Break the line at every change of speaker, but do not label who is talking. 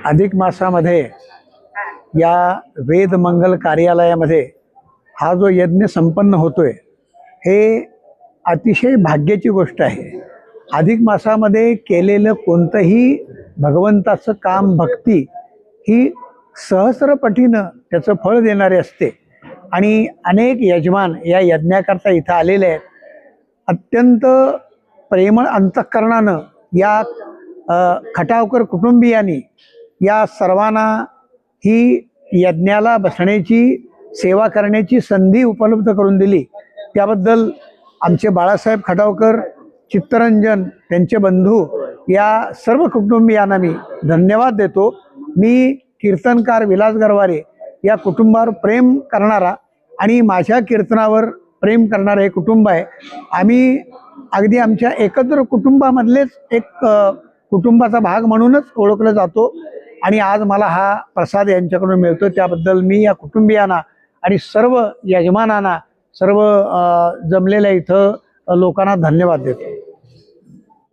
अधिक मासामध्ये या वेद मंगल कार्यालयामध्ये हा जो यज्ञ संपन्न होतोय हे अतिशय भाग्याची गोष्ट आहे। अधिक मासामध्ये केलेलं कोणतंही भगवंताचं काम भक्ती ही सहस्रपटीनं त्याचं फळ देणारे असते आणि अनेक यजमान या यज्ञाकरता इथं आलेले आहेत। अत्यंत प्रेमळ अंतःकरणानं या खटावकर कुटुंबियांनी या सर्वांना ही यज्ञाला बसण्याची सेवा करण्याची संधी उपलब्ध करून दिली, त्याबद्दल आमचे बाळासाहेब खटावकर, चित्तरंजन, त्यांचे बंधू या सर्व कुटुंबियांना मी धन्यवाद देतो। मी कीर्तनकार विलास गरवारे या कुटुंबावर प्रेम करणारा आणि माझ्या कीर्तनावर प्रेम करणारं हे कुटुंब आहे। आम्ही अगदी आमच्या एकत्र कुटुंबामधलेच एक कुटुंबाचा भाग म्हणूनच ओळखलं जातो आणि आज मला हा प्रसाद यांच्याकडून मिळतो, त्याबद्दल मी या कुटुंबियांना आणि सर्व यजमानांना, सर्व जमलेल्या इथं लोकांना धन्यवाद देतो।